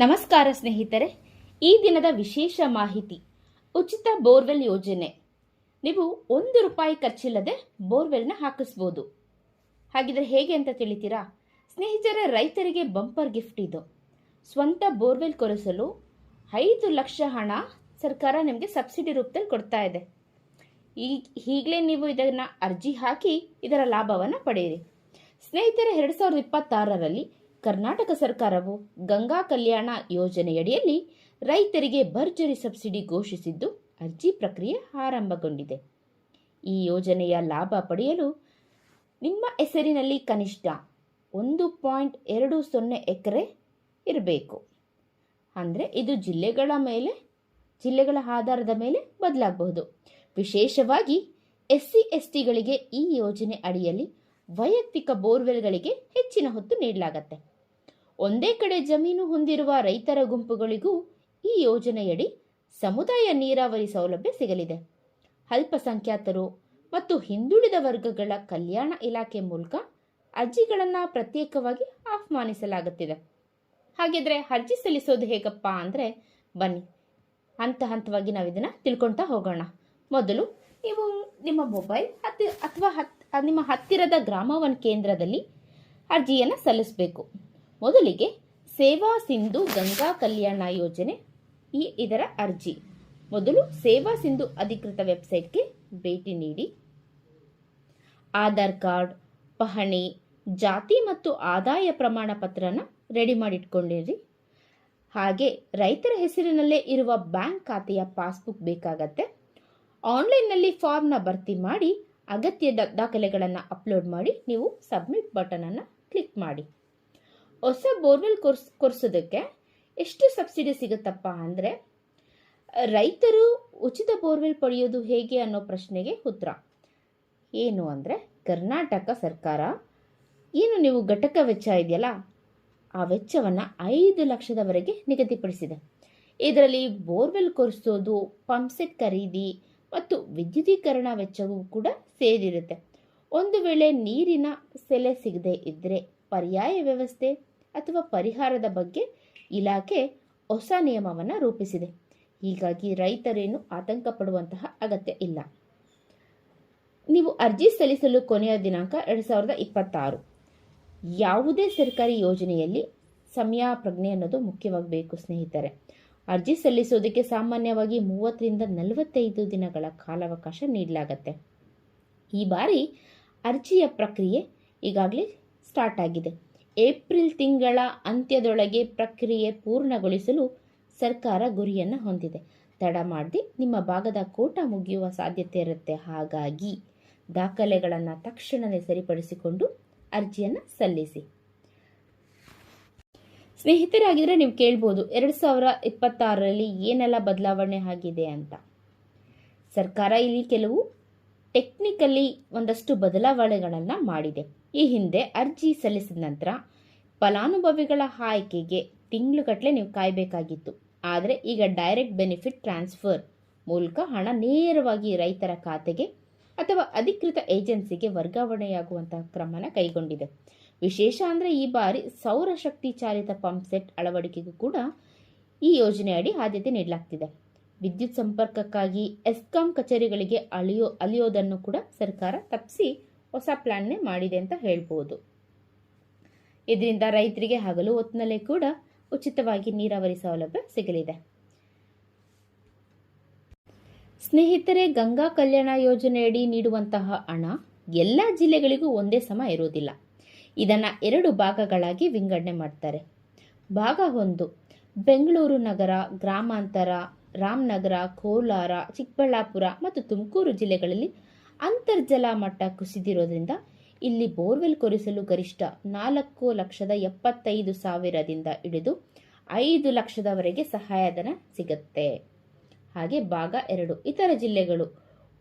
ನಮಸ್ಕಾರ ಸ್ನೇಹಿತರೆ, ಈ ದಿನದ ವಿಶೇಷ ಮಾಹಿತಿ ಉಚಿತ ಬೋರ್ವೆಲ್ ಯೋಜನೆ. ನೀವು ₹1 ಖರ್ಚಿಲ್ಲದೆ ಬೋರ್ವೆಲ್ನ ಹಾಕಿಸ್ಬೋದು. ಹಾಗಿದ್ರೆ ಹೇಗೆ ಅಂತ ತಿಳಿತೀರಾ ಸ್ನೇಹಿತರೆ? ರೈತರಿಗೆ ಬಂಪರ್ ಗಿಫ್ಟ್ ಇದು. ಸ್ವಂತ ಬೋರ್ವೆಲ್ ಕೊರೆಸಲು 5 ಲಕ್ಷ ಹಣ ಸರ್ಕಾರ ನಿಮಗೆ ಸಬ್ಸಿಡಿ ರೂಪದಲ್ಲಿ ಕೊಡ್ತಾ ಇದೆ. ಈಗಲೇ ನೀವು ಇದನ್ನ ಅರ್ಜಿ ಹಾಕಿ ಇದರ ಲಾಭವನ್ನು ಪಡೆಯಿರಿ. ಸ್ನೇಹಿತರೆ, 2026ರಲ್ಲಿ ಕರ್ನಾಟಕ ಸರ್ಕಾರವು ಗಂಗಾ ಕಲ್ಯಾಣ ಯೋಜನೆಯಡಿಯಲ್ಲಿ ರೈತರಿಗೆ ಭರ್ಜರಿ ಸಬ್ಸಿಡಿ ಘೋಷಿಸಿದ್ದು ಅರ್ಜಿ ಪ್ರಕ್ರಿಯೆ ಆರಂಭಗೊಂಡಿದೆ. ಈ ಯೋಜನೆಯ ಲಾಭ ಪಡೆಯಲು ನಿಮ್ಮ ಹೆಸರಿನಲ್ಲಿ ಕನಿಷ್ಠ 1.20 ಎಕರೆ ಇರಬೇಕು. ಅಂದರೆ ಇದು ಜಿಲ್ಲೆಗಳ ಆಧಾರದ ಮೇಲೆ ಬದಲಾಗಬಹುದು. ವಿಶೇಷವಾಗಿ SC/STಗಳಿಗೆ ಈ ಯೋಜನೆ ಅಡಿಯಲ್ಲಿ ವೈಯಕ್ತಿಕ ಬೋರ್ವೆಲ್ಗಳಿಗೆ ಹೆಚ್ಚಿನ ಹೊತ್ತು ನೀಡಲಾಗುತ್ತೆ. ಒಂದೇ ಕಡೆ ಜಮೀನು ಹೊಂದಿರುವ ರೈತರ ಗುಂಪುಗಳಿಗೂ ಈ ಯೋಜನೆಯಡಿ ಸಮುದಾಯ ನೀರಾವರಿ ಸೌಲಭ್ಯ ಸಿಗಲಿದೆ. ಅಲ್ಪಸಂಖ್ಯಾತರು ಮತ್ತು ಹಿಂದುಳಿದ ವರ್ಗಗಳ ಕಲ್ಯಾಣ ಇಲಾಖೆ ಮೂಲಕ ಅರ್ಜಿಗಳನ್ನು ಪ್ರತ್ಯೇಕವಾಗಿ ಆಹ್ವಾನಿಸಲಾಗುತ್ತಿದೆ. ಹಾಗಿದ್ರೆ ಅರ್ಜಿ ಸಲ್ಲಿಸೋದು ಹೇಗಪ್ಪ ಅಂದರೆ ಬನ್ನಿ ಹಂತವಾಗಿ ನಾವು ಇದನ್ನು ತಿಳ್ಕೊಳ್ತಾ ಹೋಗೋಣ. ಮೊದಲು ನೀವು ನಿಮ್ಮ ಮೊಬೈಲ್ ಅಥವಾ ನಿಮ್ಮ ಹತ್ತಿರದ ಗ್ರಾಮ ಒನ್ ಕೇಂದ್ರದಲ್ಲಿ ಅರ್ಜಿಯನ್ನು ಸಲ್ಲಿಸಬೇಕು. ಮೊದಲಿಗೆ ಸೇವಾ ಸಿಂಧು ಗಂಗಾ ಕಲ್ಯಾಣ ಯೋಜನೆ ಇದರ ಅರ್ಜಿ. ಮೊದಲು ಸೇವಾ ಸಿಂಧು ಅಧಿಕೃತ ವೆಬ್ಸೈಟ್ಗೆ ಭೇಟಿ ನೀಡಿ ಆಧಾರ್ ಕಾರ್ಡ್, ಪಹಣಿ, ಜಾತಿ ಮತ್ತು ಆದಾಯ ಪ್ರಮಾಣ ಪತ್ರನ ರೆಡಿ ಮಾಡಿಟ್ಕೊಂಡಿರಿ. ಹಾಗೆ ರೈತರ ಹೆಸರಿನಲ್ಲೇ ಇರುವ ಬ್ಯಾಂಕ್ ಖಾತೆಯ ಪಾಸ್ಬುಕ್ ಬೇಕಾಗತ್ತೆ. ಆನ್ಲೈನ್ನಲ್ಲಿ ಫಾರ್ಮ್ನ ಭರ್ತಿ ಮಾಡಿ ಅಗತ್ಯ ದಾಖಲೆಗಳನ್ನು ಅಪ್ಲೋಡ್ ಮಾಡಿ ನೀವು ಸಬ್ಮಿಟ್ ಬಟನ್ ಅನ್ನು ಕ್ಲಿಕ್ ಮಾಡಿ. ಹೊಸ ಬೋರ್ವೆಲ್ ಕೊರೆಸೋದಕ್ಕೆ ಎಷ್ಟು ಸಬ್ಸಿಡಿ ಸಿಗುತ್ತಪ್ಪ ಅಂದರೆ, ರೈತರು ಉಚಿತ ಬೋರ್ವೆಲ್ ಪಡೆಯೋದು ಹೇಗೆ ಅನ್ನೋ ಪ್ರಶ್ನೆಗೆ ಉತ್ತರ ಏನು ಅಂದರೆ, ಕರ್ನಾಟಕ ಸರ್ಕಾರ ಏನು ನೀವು ಘಟಕ ವೆಚ್ಚ ಇದೆಯಲ್ಲ ಆ ವೆಚ್ಚವನ್ನು 5 ಲಕ್ಷದವರೆಗೆ ನಿಗದಿಪಡಿಸಿದೆ. ಇದರಲ್ಲಿ ಬೋರ್ವೆಲ್ ಕೊರೆಸೋದು, ಪಂಪ್ಸೆಟ್ ಖರೀದಿ ಮತ್ತು ವಿದ್ಯುದೀಕರಣ ವೆಚ್ಚವೂ ಕೂಡ ಸೇರಿರುತ್ತೆ. ಒಂದು ವೇಳೆ ನೀರಿನ ಸೆಲೆ ಸಿಗದೆ ಇದ್ದರೆ ಪರ್ಯಾಯ ವ್ಯವಸ್ಥೆ ಅಥವಾ ಪರಿಹಾರದ ಬಗ್ಗೆ ಇಲಾಖೆ ಹೊಸ ನಿಯಮವನ್ನು ರೂಪಿಸಿದೆ. ಹೀಗಾಗಿ ರೈತರೇನು ಆತಂಕ ಪಡುವಂತಹ ಅಗತ್ಯ ಇಲ್ಲ. ನೀವು ಅರ್ಜಿ ಸಲ್ಲಿಸಲು ಕೊನೆಯ ದಿನಾಂಕ 2026. ಯಾವುದೇ ಸರ್ಕಾರಿ ಯೋಜನೆಯಲ್ಲಿ ಸಮಯ ಪ್ರಜ್ಞೆ ಅನ್ನೋದು ಮುಖ್ಯವಾಗಬೇಕು ಸ್ನೇಹಿತರೆ. ಅರ್ಜಿ ಸಲ್ಲಿಸೋದಕ್ಕೆ ಸಾಮಾನ್ಯವಾಗಿ 30 ರಿಂದ 45 ದಿನಗಳ ಕಾಲಾವಕಾಶ ನೀಡಲಾಗತ್ತೆ. ಈ ಬಾರಿ ಅರ್ಜಿಯ ಪ್ರಕ್ರಿಯೆ ಈಗಾಗಲೇ ಸ್ಟಾರ್ಟ್ ಆಗಿದೆ. ಏಪ್ರಿಲ್ ತಿಂಗಳ ಅಂತ್ಯದೊಳಗೆ ಪ್ರಕ್ರಿಯೆ ಪೂರ್ಣಗೊಳಿಸಲು ಸರ್ಕಾರ ಗುರಿಯನ್ನು ಹೊಂದಿದೆ. ತಡ ಮಾಡದೆ ನಿಮ್ಮ ಭಾಗದ ಕೋಟಾ ಮುಗಿಯುವ ಸಾಧ್ಯತೆ ಇರುತ್ತೆ. ಹಾಗಾಗಿ ದಾಖಲೆಗಳನ್ನು ತಕ್ಷಣವೇ ಸರಿಪಡಿಸಿಕೊಂಡು ಅರ್ಜಿಯನ್ನು ಸಲ್ಲಿಸಿ. ಸ್ನೇಹಿತರಾಗಿದ್ದರೆ ನೀವು ಕೇಳ್ಬೋದು 2026ರಲ್ಲಿ ಏನೆಲ್ಲ ಬದಲಾವಣೆ ಆಗಿದೆ ಅಂತ. ಸರ್ಕಾರ ಇಲ್ಲಿ ಕೆಲವು ಟೆಕ್ನಿಕಲಿ ಒಂದಷ್ಟು ಬದಲಾವಣೆಗಳನ್ನು ಮಾಡಿದೆ. ಈ ಹಿಂದೆ ಅರ್ಜಿ ಸಲ್ಲಿಸಿದ ನಂತರ ಫಲಾನುಭವಿಗಳ ಆಯ್ಕೆಗೆ ತಿಂಗಳುಗಟ್ಟಲೆ ನೀವು ಕಾಯಬೇಕಾಗಿತ್ತು. ಆದರೆ ಈಗ ಡೈರೆಕ್ಟ್ ಬೆನಿಫಿಟ್ ಟ್ರಾನ್ಸ್ಫರ್ ಮೂಲಕ ಹಣ ನೇರವಾಗಿ ರೈತರ ಖಾತೆಗೆ ಅಥವಾ ಅಧಿಕೃತ ಏಜೆನ್ಸಿಗೆ ವರ್ಗಾವಣೆಯಾಗುವಂತಹ ಕ್ರಮನ ಕೈಗೊಂಡಿದೆ. ವಿಶೇಷ ಅಂದರೆ ಈ ಬಾರಿ ಸೌರಶಕ್ತಿ ಚಾಲಿತ ಪಂಪ್ ಸೆಟ್ ಅಳವಡಿಕೆಗೂ ಕೂಡ ಈ ಯೋಜನೆಯಡಿ ಆದ್ಯತೆ ನೀಡಲಾಗ್ತಿದೆ. ವಿದ್ಯುತ್ ಸಂಪರ್ಕಕ್ಕಾಗಿ ಎಸ್ಕಾಂ ಕಚೇರಿಗಳಿಗೆ ಅಲಿಯೋದನ್ನು ಕೂಡ ಸರ್ಕಾರ ತಪ್ಪಿಸಿ ಹೊಸ ಪ್ಲಾನ್ನೇ ಮಾಡಿದೆ ಅಂತ ಹೇಳ್ಬೋದು. ಇದರಿಂದ ರೈತರಿಗೆ ಹಗಲು ಹೊತ್ತಿನಲ್ಲೇ ಕೂಡ ಉಚಿತವಾಗಿ ನೀರಾವರಿ ಸೌಲಭ್ಯ ಸಿಗಲಿದೆ. ಸ್ನೇಹಿತರೆ, ಗಂಗಾ ಕಲ್ಯಾಣ ಯೋಜನೆಯಡಿ ನೀಡುವಂತಹ ಹಣ ಎಲ್ಲ ಜಿಲ್ಲೆಗಳಿಗೂ ಒಂದೇ ಸಮ ಇರೋದಿಲ್ಲ. ಇದನ್ನು 2 ಭಾಗಗಳಾಗಿ ವಿಂಗಡಣೆ ಮಾಡ್ತಾರೆ. ಭಾಗ 1 ಬೆಂಗಳೂರು ನಗರ, ಗ್ರಾಮಾಂತರ, ರಾಮನಗರ, ಕೋಲಾರ, ಚಿಕ್ಕಬಳ್ಳಾಪುರ ಮತ್ತು ತುಮಕೂರು ಜಿಲ್ಲೆಗಳಲ್ಲಿ ಅಂತರ್ಜಲ ಮಟ್ಟ ಕುಸಿದಿರೋದ್ರಿಂದ ಇಲ್ಲಿ ಬೋರ್ವೆಲ್ ಕೊರೆಸಲು ಗರಿಷ್ಠ 4,75,000ದಿಂದ ಹಿಡಿದು 5 ಲಕ್ಷದವರೆಗೆ ಸಹಾಯಧನ ಸಿಗುತ್ತೆ. ಹಾಗೆ ಭಾಗ 2 ಇತರ ಜಿಲ್ಲೆಗಳು.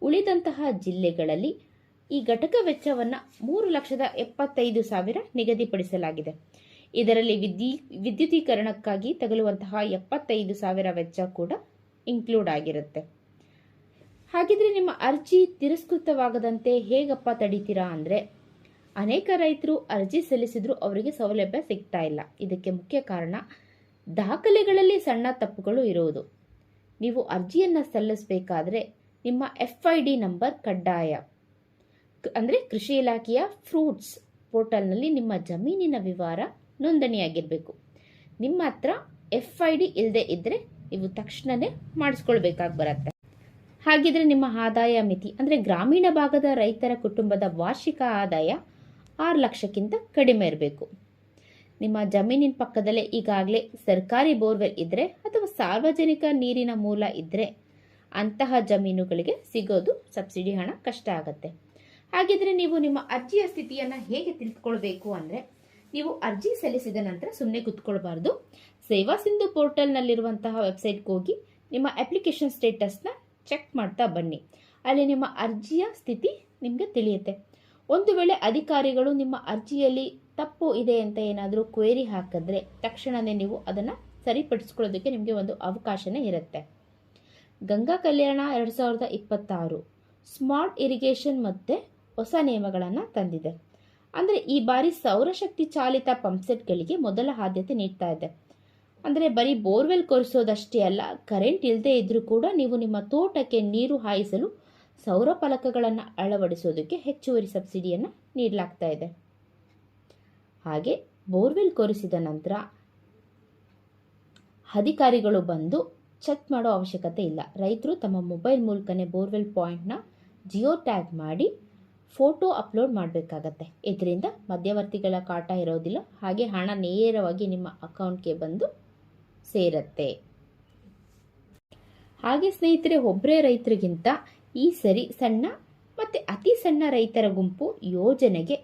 ಉಳಿದಂತಹ ಜಿಲ್ಲೆಗಳಲ್ಲಿ ಈ ಘಟಕ ವೆಚ್ಚವನ್ನು 3,75,000 ನಿಗದಿಪಡಿಸಲಾಗಿದೆ. ಇದರಲ್ಲಿ ವಿದ್ಯುದೀಕರಣಕ್ಕಾಗಿ ತಗಲುವಂತಹ 75,000 ವೆಚ್ಚ ಕೂಡ ಇನ್ಕ್ಲೂಡ್ ಆಗಿರುತ್ತೆ. ಹಾಗಿದ್ರೆ ನಿಮ್ಮ ಅರ್ಜಿ ತಿರಸ್ಕೃತವಾಗದಂತೆ ಹೇಗಪ್ಪ ತಡೀತೀರಾ ಅಂದರೆ, ಅನೇಕ ರೈತರು ಅರ್ಜಿ ಸಲ್ಲಿಸಿದ್ರು ಅವರಿಗೆ ಸೌಲಭ್ಯ ಸಿಗ್ತಾ ಇಲ್ಲ. ಇದಕ್ಕೆ ಮುಖ್ಯ ಕಾರಣ ದಾಖಲೆಗಳಲ್ಲಿ ಸಣ್ಣ ತಪ್ಪುಗಳು ಇರುವುದು. ನೀವು ಅರ್ಜಿಯನ್ನು ಸಲ್ಲಿಸಬೇಕಾದ್ರೆ ನಿಮ್ಮ FID ನಂಬರ್ ಕಡ್ಡಾಯ. ಅಂದರೆ ಕೃಷಿ ಇಲಾಖೆಯ ಫ್ರೂಟ್ಸ್ ಪೋರ್ಟಲ್ನಲ್ಲಿ ನಿಮ್ಮ ಜಮೀನಿನ ವಿವರ ನೋಂದಣಿಯಾಗಿರಬೇಕು. ನಿಮ್ಮ ಹತ್ರ FID ಇಲ್ಲದೆ ಇದ್ದರೆ ನೀವು ತಕ್ಷಣವೇ ಮಾಡಿಸ್ಕೊಳ್ಬೇಕಾಗಿ ಬರುತ್ತೆ. ಹಾಗಿದ್ರೆ ನಿಮ್ಮ ಆದಾಯ ಮಿತಿ ಅಂದರೆ ಗ್ರಾಮೀಣ ಭಾಗದ ರೈತರ ಕುಟುಂಬದ ವಾರ್ಷಿಕ ಆದಾಯ 6 ಲಕ್ಷಕ್ಕಿಂತ ಕಡಿಮೆ ಇರಬೇಕು. ನಿಮ್ಮ ಜಮೀನಿನ ಪಕ್ಕದಲ್ಲೇ ಈಗಾಗಲೇ ಸರ್ಕಾರಿ ಬೋರ್ವೆಲ್ ಇದ್ದರೆ ಅಥವಾ ಸಾರ್ವಜನಿಕ ನೀರಿನ ಮೂಲ ಇದ್ದರೆ ಅಂತಹ ಜಮೀನುಗಳಿಗೆ ಸಿಗೋದು ಸಬ್ಸಿಡಿ ಹಣ ಕಷ್ಟ ಆಗುತ್ತೆ. ಹಾಗಿದ್ರೆ ನೀವು ನಿಮ್ಮ ಅರ್ಜಿಯ ಸ್ಥಿತಿಯನ್ನು ಹೇಗೆ ತಿಳ್ಕೊಳ್ಬೇಕು ಅಂದರೆ, ನೀವು ಅರ್ಜಿ ಸಲ್ಲಿಸಿದ ನಂತರ ಸುಮ್ಮನೆ ಕೂತ್ಕೊಳ್ಬಾರ್ದು. ಸೇವಾ ಸಿಂಧು ಪೋರ್ಟಲ್ನಲ್ಲಿರುವಂತಹ ವೆಬ್ಸೈಟ್ಗೆ ಹೋಗಿ ನಿಮ್ಮ ಅಪ್ಲಿಕೇಶನ್ ಸ್ಟೇಟಸ್ನ ಚೆಕ್ ಮಾಡ್ತಾ ಬನ್ನಿ. ಅಲ್ಲಿ ನಿಮ್ಮ ಅರ್ಜಿಯ ಸ್ಥಿತಿ ನಿಮಗೆ ತಿಳಿಯುತ್ತೆ. ಒಂದು ವೇಳೆ ಅಧಿಕಾರಿಗಳು ನಿಮ್ಮ ಅರ್ಜಿಯಲ್ಲಿ ತಪ್ಪು ಇದೆ ಅಂತ ಏನಾದರೂ ಕ್ವೇರಿ ಹಾಕಿದ್ರೆ ತಕ್ಷಣವೇ ನೀವು ಅದನ್ನು ಸರಿಪಡಿಸ್ಕೊಳ್ಳೋದಕ್ಕೆ ನಿಮಗೆ ಒಂದು ಅವಕಾಶನೇ ಇರುತ್ತೆ. ಗಂಗಾ ಕಲ್ಯಾಣ 2026 ಸ್ಮಾರ್ಟ್ ಇರಿಗೇಷನ್ ಮತ್ತು ಹೊಸ ನಿಯಮಗಳನ್ನು ತಂದಿದೆ. ಅಂದರೆ ಈ ಬಾರಿ ಸೌರಶಕ್ತಿ ಚಾಲಿತ ಪಂಪ್ಸೆಟ್ಗಳಿಗೆ ಮೊದಲ ಆದ್ಯತೆ ನೀಡ್ತಾ ಇದೆ. ಅಂದರೆ ಬರೀ ಬೋರ್ವೆಲ್ ಕೊರೆಸೋದಷ್ಟೇ ಅಲ್ಲ, ಕರೆಂಟ್ ಇಲ್ಲದೆ ಇದ್ದರೂ ಕೂಡ ನೀವು ನಿಮ್ಮ ತೋಟಕ್ಕೆ ನೀರು ಹಾಯಿಸಲು ಸೌರ ಫಲಕಗಳನ್ನು ಅಳವಡಿಸೋದಕ್ಕೆ ಹೆಚ್ಚುವರಿ ಸಬ್ಸಿಡಿಯನ್ನು ನೀಡಲಾಗ್ತಾ ಇದೆ. ಹಾಗೆ ಬೋರ್ವೆಲ್ ಕೊರೆಸಿದ ನಂತರ ಅಧಿಕಾರಿಗಳು ಬಂದು ಚೆಕ್ ಮಾಡೋ ಅವಶ್ಯಕತೆ ಇಲ್ಲ. ರೈತರು ತಮ್ಮ ಮೊಬೈಲ್ ಮೂಲಕನೇ ಬೋರ್ವೆಲ್ ಪಾಯಿಂಟ್ನ ಜಿಯೋ ಟ್ಯಾಗ್ ಮಾಡಿ ಫೋಟೋ ಅಪ್ಲೋಡ್ ಮಾಡಬೇಕಾಗತ್ತೆ. ಇದರಿಂದ ಮಧ್ಯವರ್ತಿಗಳ ಕಾಟ ಇರೋದಿಲ್ಲ. ಹಾಗೆ ಹಣ ನೇರವಾಗಿ ನಿಮ್ಮ ಅಕೌಂಟ್ಗೆ ಬಂದು ಸೇರತ್ತೆ. ಹಾಗೆ ಸ್ನೇಹಿತರೆ, ಒಬ್ಬರೇ ರೈತರಿಗಿಂತ ಈ ಸರಿ ಸಣ್ಣ ಮತ್ತು ಅತಿ ಸಣ್ಣ ರೈತರ ಗುಂಪು ಯೋಜನೆಗೆ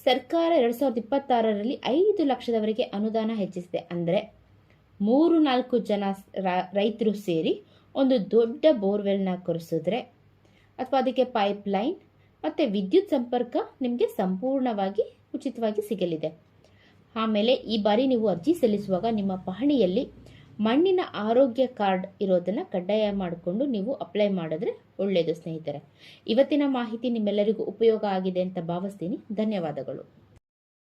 ಸರ್ಕಾರ 2026ರಲ್ಲಿ 5 ಲಕ್ಷದವರೆಗೆ ಅನುದಾನ ಹೆಚ್ಚಿಸಿದೆ. ಅಂದರೆ 3-4 ಜನ ರೈತರು ಸೇರಿ ಒಂದು ದೊಡ್ಡ ಬೋರ್ವೆಲ್ನ ಕೊರೆಸಿದ್ರೆ ಅಥವಾ ಅದಕ್ಕೆ ಪೈಪ್ ಲೈನ್ ಮತ್ತು ವಿದ್ಯುತ್ ಸಂಪರ್ಕ ನಿಮಗೆ ಸಂಪೂರ್ಣವಾಗಿ ಉಚಿತವಾಗಿ ಸಿಗಲಿದೆ. ಆಮೇಲೆ ಈ ಬಾರಿ ನೀವು ಅರ್ಜಿ ಸಲ್ಲಿಸುವಾಗ ನಿಮ್ಮ ಪಹಣಿಯಲ್ಲಿ ಮಣ್ಣಿನ ಆರೋಗ್ಯ ಕಾರ್ಡ್ ಇರೋದನ್ನು ಕಡ್ಡಾಯ ಮಾಡಿಕೊಂಡು ನೀವು ಅಪ್ಲೈ ಮಾಡಿದ್ರೆ ಒಳ್ಳೆಯದು ಸ್ನೇಹಿತರೆ. ಇವತ್ತಿನ ಮಾಹಿತಿ ನಿಮ್ಮೆಲ್ಲರಿಗೂ ಉಪಯೋಗ ಆಗಿದೆ ಅಂತ ಭಾವಿಸ್ತೀನಿ. ಧನ್ಯವಾದಗಳು.